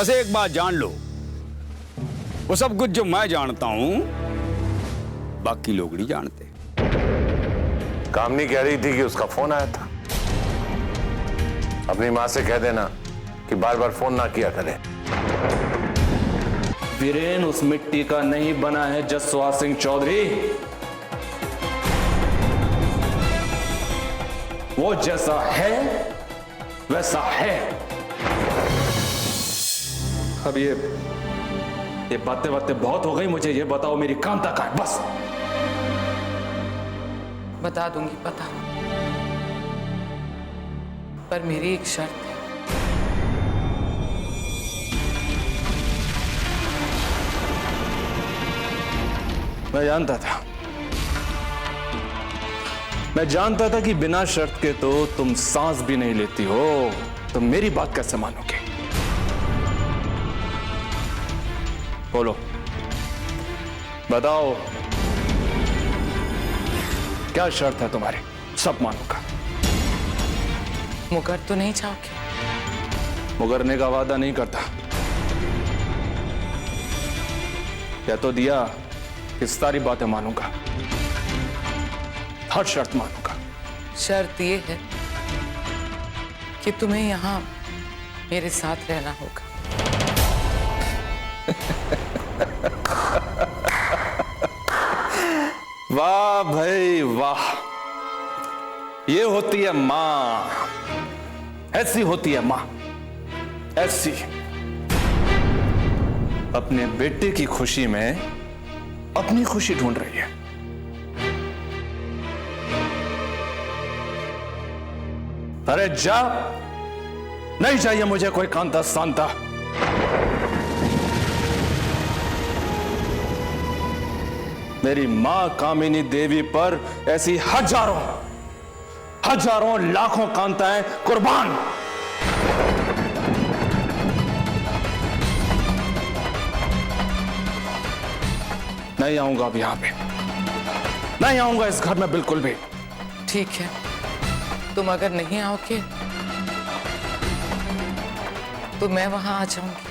बस एक बात जान लो, वो सब कुछ जो मैं जानता हूं बाकी लोग नहीं जानते। कामनी कह रही थी कि उसका फोन आया था। अपनी मां से कह देना कि बार बार फोन ना किया करे। वीरेन उस मिट्टी का नहीं बना है जसवंत सिंह चौधरी। वो जैसा है वैसा है। अब ये बातें बहुत हो गई। मुझे ये बताओ मेरी कांता कहाँ है? बस बता दूंगी, पता, पर मेरी एक शर्त है। मैं जानता था कि बिना शर्त के तो तुम सांस भी नहीं लेती हो। तुम मेरी बात कैसे मानोगे? बोलो, बताओ क्या शर्त है तुम्हारी? सब मानूंगा। मुकर तो नहीं चाहोगे? मुकरने का वादा नहीं करता। कह तो दिया कि सारी बातें मानूंगा, हर शर्त मानूंगा। शर्त ये है कि तुम्हें यहां मेरे साथ रहना होगा। वाह भाई वाह, ये होती है मां। ऐसी होती है मां, ऐसी अपने बेटे की खुशी में अपनी खुशी ढूंढ रही है। अरे जा, नहीं चाहिए मुझे कोई कांता सांता। मेरी मां कामिनी देवी पर ऐसी हजारों लाखों कांताएं कुर्बान। नहीं आऊंगा अब यहां पे, नहीं आऊंगा इस घर में बिल्कुल भी। ठीक है, तुम अगर नहीं आओगे तो मैं वहां आ जाऊंगी।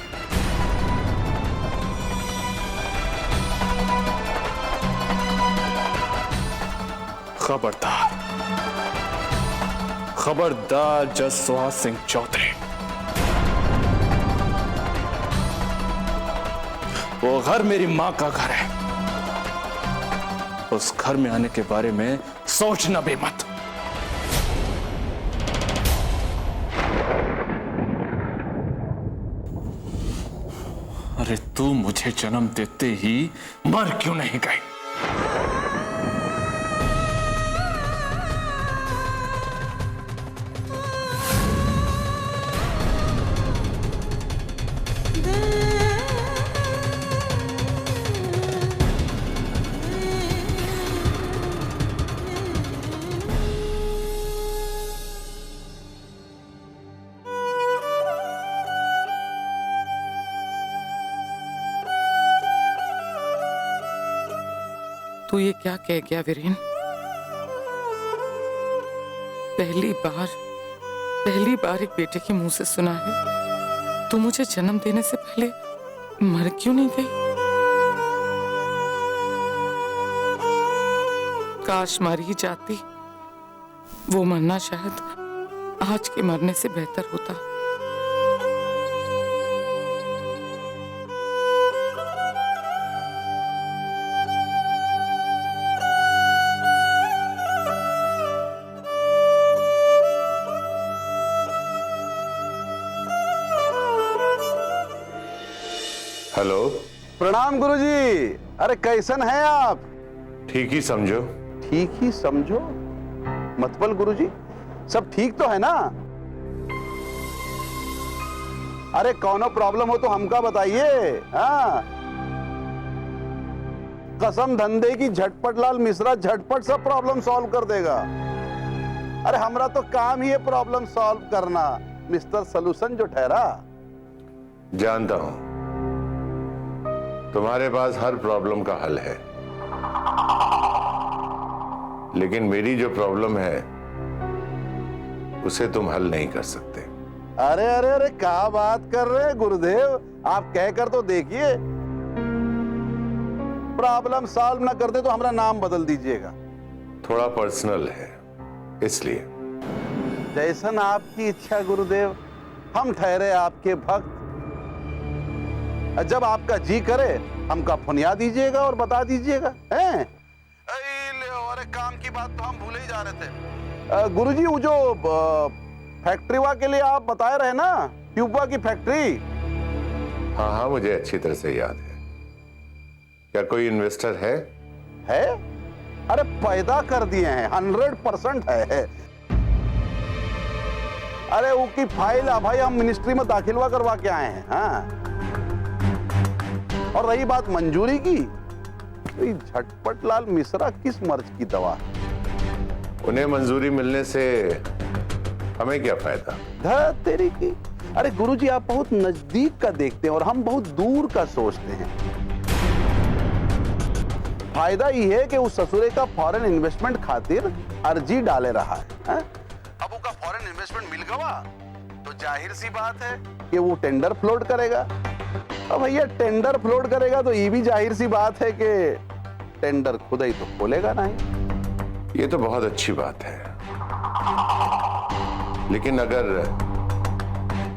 खबरदार, खबरदार जसवंत सिंह चौधरी। वो घर मेरी मां का घर है। उस घर में आने के बारे में सोचना भी मत। अरे तू मुझे जन्म देते ही मर क्यों नहीं गई? तू ये क्या कह गया वीरेन? पहली बार एक बेटे के मुंह से सुना है तू मुझे जन्म देने से पहले मर क्यों नहीं गई? काश मर ही जाती। वो मरना शायद आज के मरने से बेहतर होता। हेलो। प्रणाम गुरुजी। अरे कैसन है आप? ठीक ही समझो। ठीक ही समझो मतलब गुरुजी सब ठीक तो है ना? अरे कौनो प्रॉब्लम हो तो हमका बताइए। हाँ, कसम धंधे की झटपट लाल मिश्रा झटपट सब प्रॉब्लम सॉल्व कर देगा। अरे हमरा तो काम ही है प्रॉब्लम सॉल्व करना, मिस्टर सॉल्यूशन जो ठहरा। जानता हूं तुम्हारे पास हर प्रॉब्लम का हल है, लेकिन मेरी जो प्रॉब्लम है उसे तुम हल नहीं कर सकते। अरे अरे अरे क्या बात कर रहे हैं गुरुदेव, आप कहकर तो देखिए। प्रॉब्लम सॉल्व ना करते तो हमारा नाम बदल दीजिएगा। थोड़ा पर्सनल है इसलिए। जैसन आपकी इच्छा गुरुदेव, हम ठहरे आपके भक्त। जब आपका जी करे हमका फुनिया दीजिएगा और बता दीजिएगा। हैं? अरे काम की बात तो हम भूले ही जा रहे थे। गुरुजी, वो जो फैक्ट्री वा के लिए आप बताए रहे ना, ट्यूबा की फैक्ट्री। हाँ हाँ, मुझे अच्छी तरह से याद है। क्या कोई इन्वेस्टर है? है? अरे पैदा कर दिए हैं, 100% है। अरे वो की फाइल भाई हम मिनिस्ट्री में दाखिलवा करवा के आए हैं। हाँ, और रही बात मंजूरी की, तो झटपट लाल मिश्रा किस मर्ज की दवा? उन्हें मंजूरी मिलने से हमें क्या फायदा? धत तेरी की। अरे गुरुजी, आप बहुत नजदीक का देखते हैं और हम बहुत दूर का सोचते हैं। फायदा ये है कि उस ससुरे का फॉरेन इन्वेस्टमेंट खातिर अर्जी डाले रहा है। अब उसका फॉरेन इन्वेस्टमेंट मिल गवा तो जाहिर सी बात है कि वो टेंडर फ्लोट करेगा। अब भैया टेंडर फ्लोट करेगा तो ये भी जाहिर सी बात है कि टेंडर खुद ही तो खोलेगा नहीं। ये तो बहुत अच्छी बात है, लेकिन अगर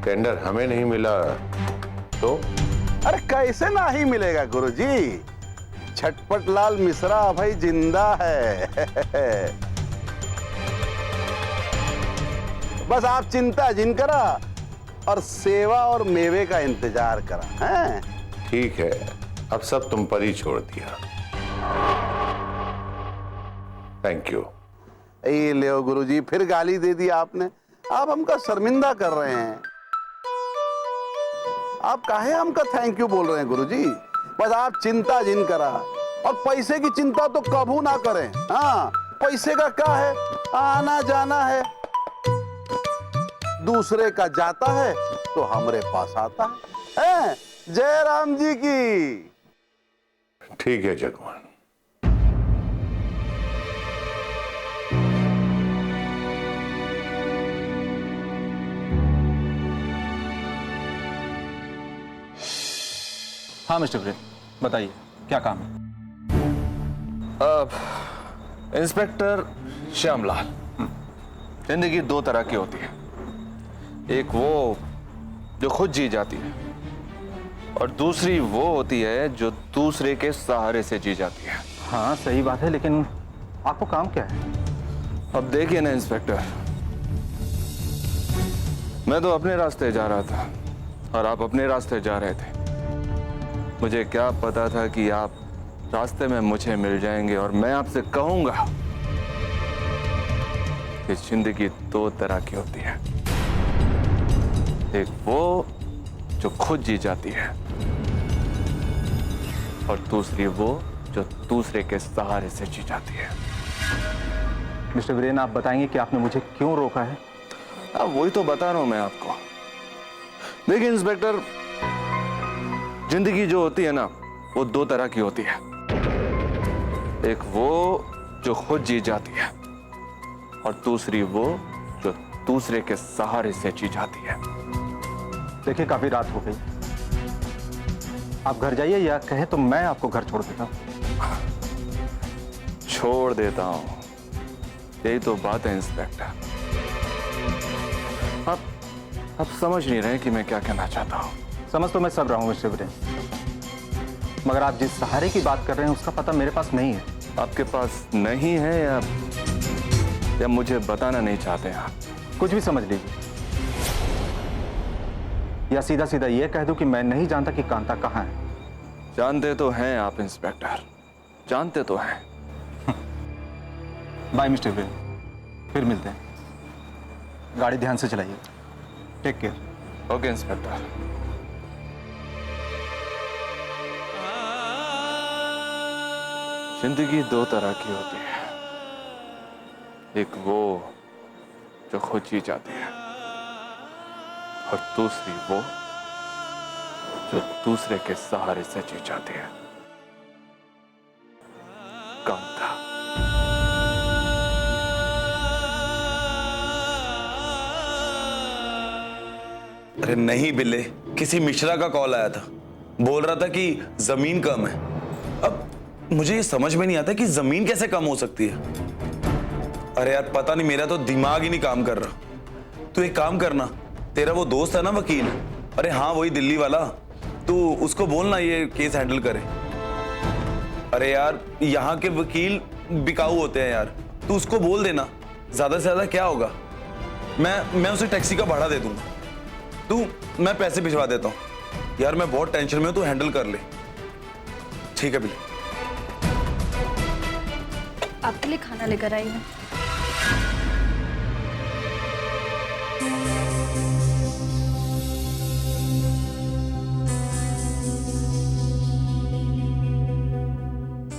टेंडर हमें नहीं मिला तो? अरे कैसे ना ही मिलेगा गुरुजी, झटपट लाल मिश्रा भाई जिंदा है। बस आप चिंता जिन करा और सेवा और मेवे का इंतजार करा। हैं? ठीक है, अब सब तुम पर ही छोड़ दिया। Thank you. ये ले गुरुजी, फिर गाली दे दी आपने। आप हमका शर्मिंदा कर रहे हैं। आप काहे हमका थैंक यू बोल रहे हैं गुरुजी? बस आप चिंता जिन करा और पैसे की चिंता तो कभू ना करें। हाँ, पैसे का क्या है, आना जाना है। दूसरे का जाता है तो हमरे पास आता है। जय राम जी की। ठीक है जगवान। हाँ मिस्टर ब्रेन, बताइए क्या काम है? इंस्पेक्टर श्यामलाल, जिंदगी दो तरह की होती है। एक वो जो खुद जी जाती है और दूसरी वो होती है जो दूसरे के सहारे से जी जाती है। हाँ सही बात है, लेकिन आपको काम क्या है? अब देखिए ना इंस्पेक्टर, मैं तो अपने रास्ते जा रहा था और आप अपने रास्ते जा रहे थे। मुझे क्या पता था कि आप रास्ते में मुझे मिल जाएंगे और मैं आपसे कहूंगा कि जिंदगी दो तरह की होती है। एक वो जो खुद जी जाती है और दूसरी वो जो दूसरे के सहारे से जी जाती है। मिस्टर ब्रेन, आप बताएंगे कि आपने मुझे क्यों रोका है? अब वही तो बता रहा हूं मैं आपको। देखिए इंस्पेक्टर, जिंदगी जो होती है ना, वो दो तरह की होती है। एक वो जो खुद जी जाती है और दूसरी वो जो दूसरे के सहारे से जी जाती है। देखिए काफी रात हो गई, आप घर जाइए या कहें तो मैं आपको घर छोड़ देता हूं। छोड़ देता हूं, यही तो बात है इंस्पेक्टर। आप समझ नहीं रहे कि मैं क्या कहना चाहता हूं। समझ तो मैं सब रहा हूं मिस्टर ब्रेन, मगर आप जिस सहारे की बात कर रहे हैं उसका पता मेरे पास नहीं है। आपके पास नहीं है या मुझे बताना नहीं चाहते हैं आप? कुछ भी समझ लीजिए, या सीधा सीधा ये कह दूं कि मैं नहीं जानता कि कांता कहाँ है। जानते तो हैं आप इंस्पेक्टर, जानते तो हैं। बाय मिस्टर ब्रेन, फिर मिलते हैं। गाड़ी ध्यान से चलाइए। Take care. Okay inspector. जिंदगी दो तरह की होती है। एक वो जो खुद जी जाती है और दूसरी वो जो दूसरे के सहारे से जी जाती है। कांता। अरे नहीं बिल्ले, किसी मिश्रा का कॉल आया था, बोल रहा था कि जमीन कम है। अब मुझे ये समझ में नहीं आता कि जमीन कैसे कम हो सकती है। अरे यार पता नहीं, मेरा तो दिमाग ही नहीं काम कर रहा। तू एक काम करना, तेरा वो दोस्त है ना वकील, अरे हाँ वही दिल्ली वाला, तू उसको बोलना ये केस हैंडल करे। अरे यार यहाँ के वकील बिकाऊ होते हैं यार, तू उसको बोल देना, ज्यादा से ज्यादा क्या होगा, मैं उसे टैक्सी का भाड़ा दे दूंगा। मैं पैसे भिजवा देता हूँ यार, मैं बहुत टेंशन में हूं, तू हैंडल कर ले। ठीक है बिल्ले। आपके लिए खाना लेकर आई हूँ।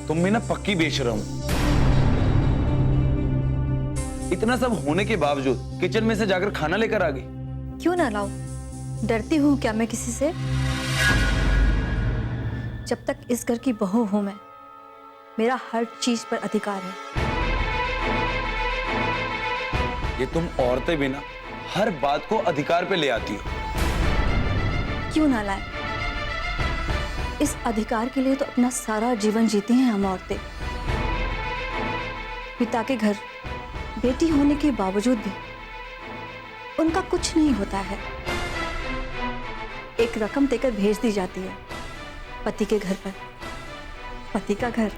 तुम भी ना पक्की बेशरम हो। इतना सब होने के बावजूद किचन में से जाकर खाना लेकर आ गई। क्यों ना लाऊं? डरती हूँ क्या मैं किसी से? जब तक इस घर की बहू हूं मैं, मेरा हर चीज पर अधिकार है। ये तुम औरतें भी ना हर बात को अधिकार पे ले आती हो। क्यों ना लाए? इस अधिकार के लिए तो अपना सारा जीवन जीती हैं हम औरतें। पिता के घर बेटी होने के बावजूद भी उनका कुछ नहीं होता है। एक रकम देकर भेज दी जाती है पति के घर पर। पति का घर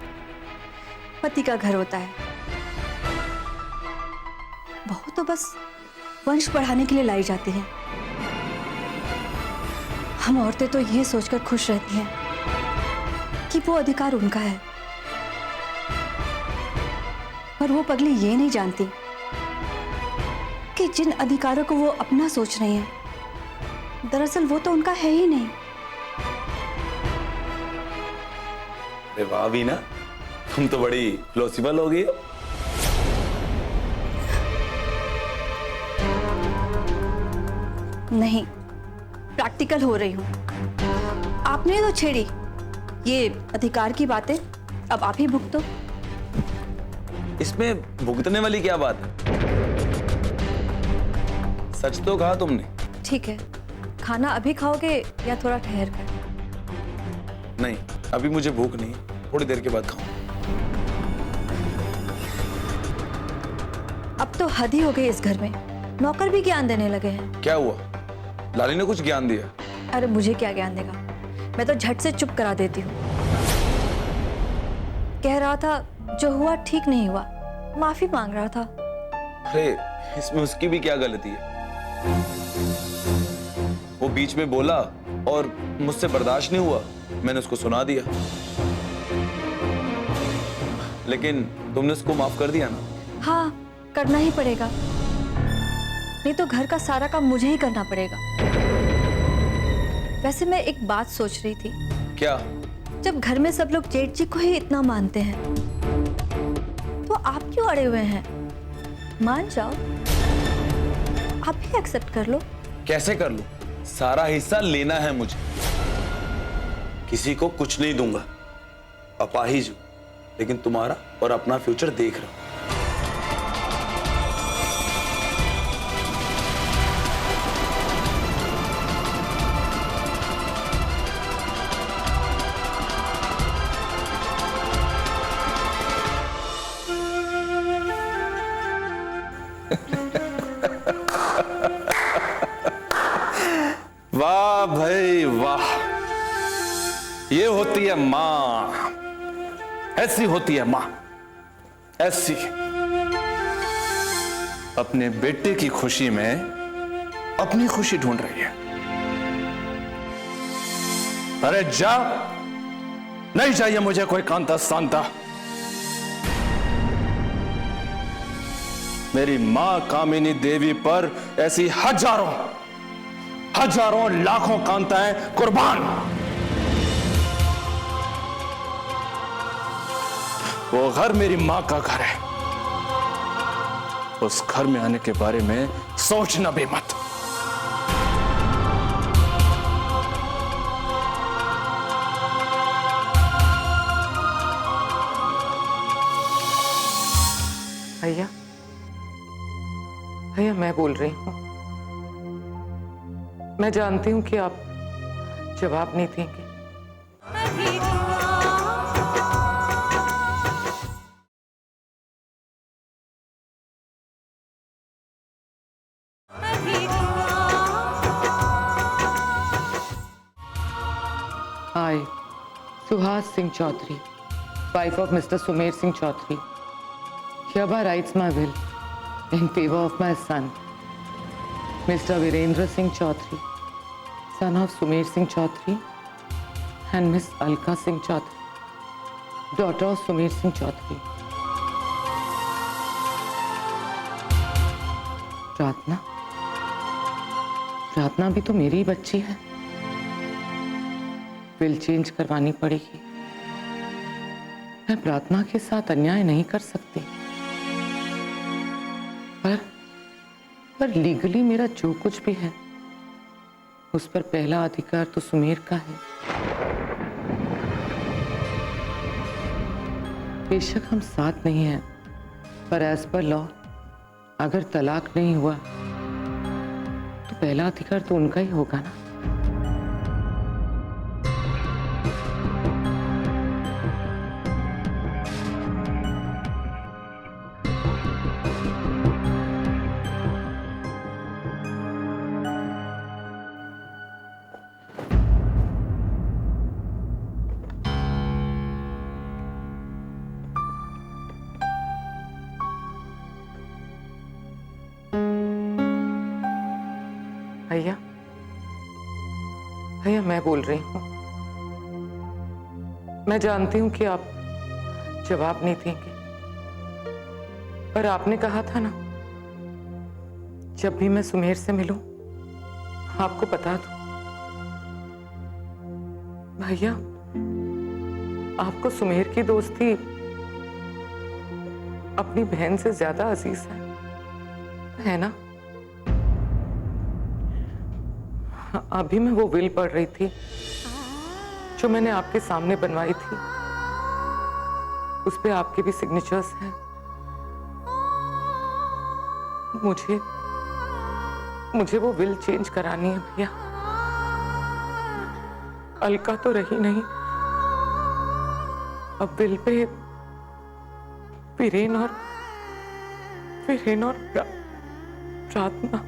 पति का घर होता है। बहू तो बस वंश बढ़ाने के लिए लाई जाती है। हम औरतें तो ये सोचकर खुश रहती हैं कि वो अधिकार उनका है, पर वो पगली ये नहीं जानती कि जिन अधिकारों को वो अपना सोच रही हैं, दरअसल वो तो उनका है ही नहीं। अरे वाह वीना, तुम तो बड़ी फिलोसफल हो गई हो। नहीं, प्रैक्टिकल हो रही हूं। आपने तो छेड़ी ये अधिकार की बातें, अब आप ही भुगतो। इसमें भुगतने वाली क्या बात है? सच तो कहा तुमने। ठीक है, खाना अभी खाओगे या थोड़ा ठहर कर? नहीं, अभी मुझे भूख नहीं, थोड़ी देर के बाद खाऊं। अब तो हद ही हो गई इस घर में, नौकर भी ज्ञान देने लगे हैं। क्या हुआ? लाली ने कुछ ज्ञान दिया? अरे मुझे क्या ज्ञान देगा, मैं तो झट से चुप करा देती हूँ। कह रहा था जो हुआ ठीक नहीं हुआ, माफी मांग रहा था। अरे इसमें उसकी भी क्या गलती है? वो बीच में बोला और मुझसे बर्दाश्त नहीं हुआ, मैंने उसको सुना दिया। लेकिन तुमने उसको माफ कर दिया ना? हाँ, करना ही पड़ेगा, नहीं तो घर का सारा काम मुझे ही करना पड़ेगा। वैसे मैं एक बात सोच रही थी। क्या? जब घर में सब लोग जेठ जी को ही इतना मानते हैं, तो आप क्यों अड़े हुए हैं? मान जाओ, आप भी एक्सेप्ट कर लो। कैसे कर लूं? सारा हिस्सा लेना है मुझे, किसी को कुछ नहीं दूंगा। अपाहिज हूं, लेकिन तुम्हारा और अपना फ्यूचर देख रहा हूं। वाह भाई वाह, ये होती है मां, ऐसी होती है मां, ऐसी। अपने बेटे की खुशी में अपनी खुशी ढूंढ रही है। अरे जा, नहीं चाहिए मुझे कोई कांता सांता। मेरी मां कामिनी देवी पर ऐसी हजारों हजारों लाखों कांताएं कुर्बान। वो घर मेरी मां का घर है, उस घर में आने के बारे में सोचना भी मत। भैया, भैया मैं बोल रही हूँ। मैं जानती हूँ कि आप जवाब नहीं देंगे। I, Suhas Singh Chaudhary, wife of Mr. Sumer Singh Chaudhary, hereby writes my will in favor of my son, Mr. Virendra Singh Chaudhary, son of Sumer Singh Chaudhary, and Miss Alka Singh Chaudhary, daughter of Sumer Singh Chaudhary. प्रार्थना, प्रार्थना भी तो मेरी ही बच्ची है। Will change करवानी पड़ेगी। मैं प्रार्थना के साथ अन्याय नहीं कर सकती, पर लीगली मेरा जो कुछ भी है उस पर पहला अधिकार तो सुमेर का है। बेशक हम साथ नहीं हैं, पर एज पर लॉ अगर तलाक नहीं हुआ तो पहला अधिकार तो उनका ही होगा ना। भैया, भैया मैं बोल रही हूँ। मैं जानती हूँ कि आप जवाब नहीं देंगे, पर आपने कहा था ना जब भी मैं सुमेर से मिलूं आपको बता दूं। भैया, आपको सुमेर की दोस्ती अपनी बहन से ज्यादा अजीज है ना? अभी मैं वो विल पढ़ रही थी जो मैंने आपके सामने बनवाई थी। उस पे आपके भी सिग्नेचर्स हैं। मुझे वो विल चेंज करानी है भैया। अलका तो रही नहीं, अब विल पे वीरेन और प्रार्थना।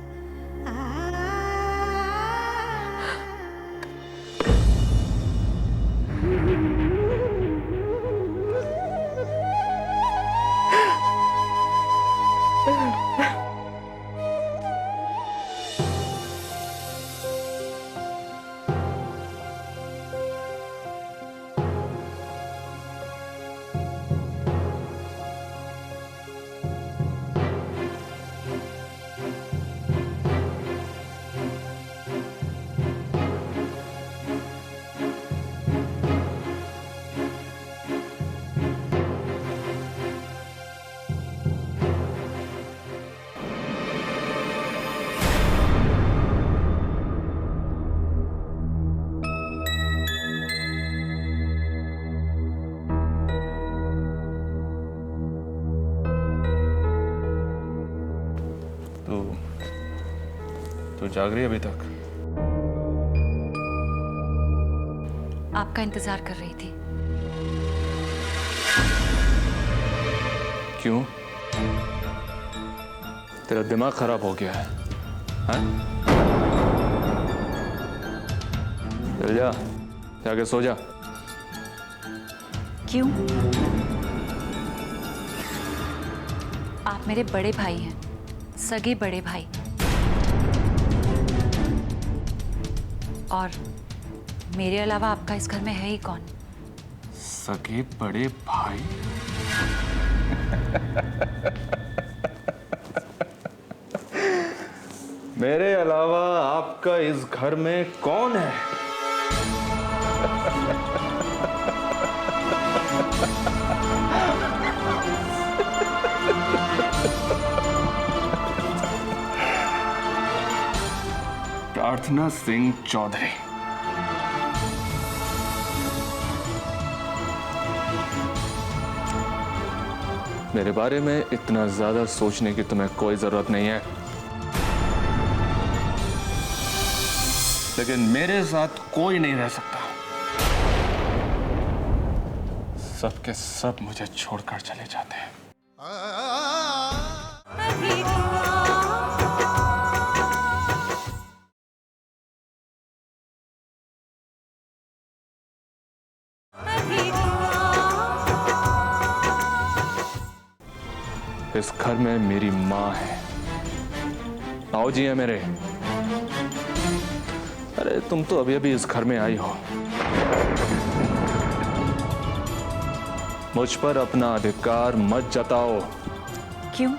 तो जाग रही अभी तक? आपका इंतजार कर रही थी। क्यों? तेरा दिमाग खराब हो गया है? हाँ? चल जा, जाके सो जा। क्यों? आप मेरे बड़े भाई हैं, सगे बड़े भाई। और मेरे अलावा आपका इस घर में है ही कौन? सगे बड़े भाई? मेरे अलावा आपका इस घर में कौन है? प्रार्थना सिंह चौधरी। मेरे बारे में इतना ज्यादा सोचने की तुम्हें कोई जरूरत नहीं है। लेकिन मेरे साथ कोई नहीं रह सकता। सबके सब मुझे छोड़कर चले जाते हैं। इस घर में मेरी माँ है, आओ जी है मेरे। अरे तुम तो अभी अभी इस घर में आई हो। मुझ पर अपना अधिकार मत जताओ। क्यों?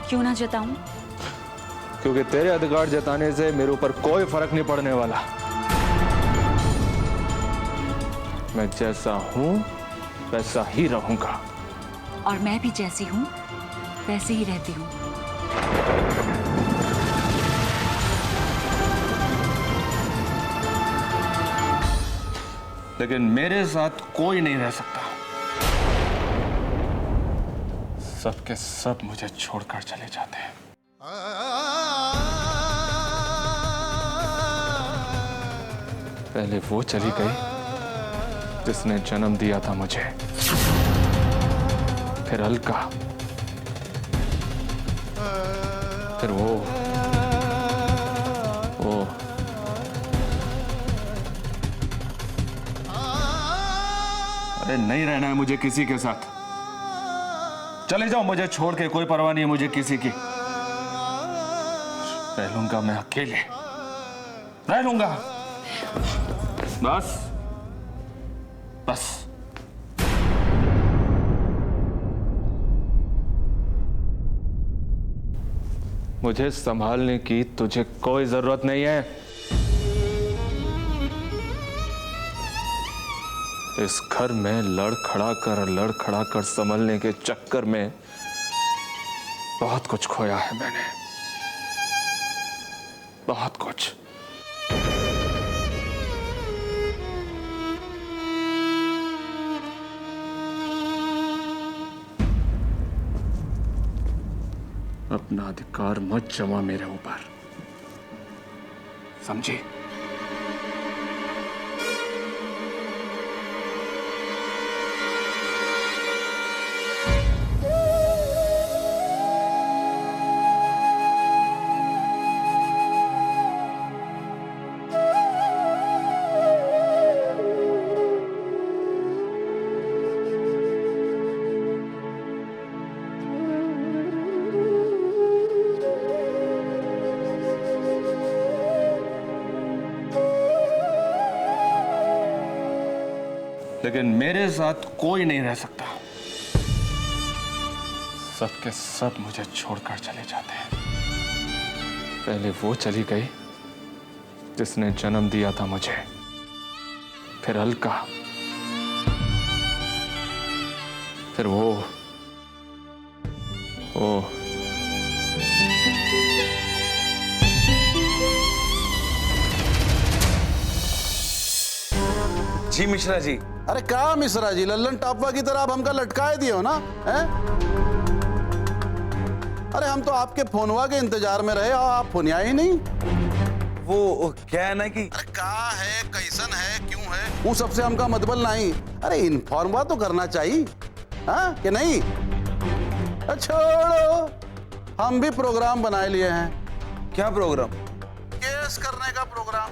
क्यों ना जताऊं? क्योंकि तेरे अधिकार जताने से मेरे ऊपर कोई फर्क नहीं पड़ने वाला। मैं जैसा हूं वैसा ही रहूंगा। और मैं भी जैसी हूं वैसे ही रहती हूं। लेकिन मेरे साथ कोई नहीं रह सकता। सबके सब मुझे छोड़कर चले जाते हैं। पहले वो चली गई जिसने जन्म दिया था मुझे, फिर अलका, फिर वो अरे नहीं रहना है मुझे किसी के साथ। चले जाओ मुझे छोड़ के, कोई परवाह नहीं है मुझे किसी की। रह लूंगा मैं अकेले, रह लूंगा। बस बस। मुझे संभालने की तुझे कोई जरूरत नहीं है। इस घर में लड़खड़ा कर संभलने के चक्कर में बहुत कुछ खोया है मैंने, बहुत कुछ। अपना अधिकार मत जमा मेरे ऊपर, समझे? लेकिन मेरे साथ कोई नहीं रह सकता। सबके सब मुझे छोड़कर चले जाते हैं। पहले वो चली गई जिसने जन्म दिया था मुझे, फिर अलका, फिर वो जी मिश्रा जी। अरे क्या मिश्रा जी, लल्लन टापवा की तरह आप हमका लटकाए दिए हो ना, हैं? अरे हम तो आपके फोनवा के इंतजार में रहे और आप फोनिया ही नहीं। वो क्या है ना कि अरे कहाँ है, कैसन है, क्यों है, वो सबसे हमका मतबल नहीं। अरे इन्फॉर्मवा तो करना चाहिए, हाँ कि नहीं? छोड़ो, हम भी प्रोग्राम बनाए लिए हैं। क्या प्रोग्राम? केस करने का प्रोग्राम।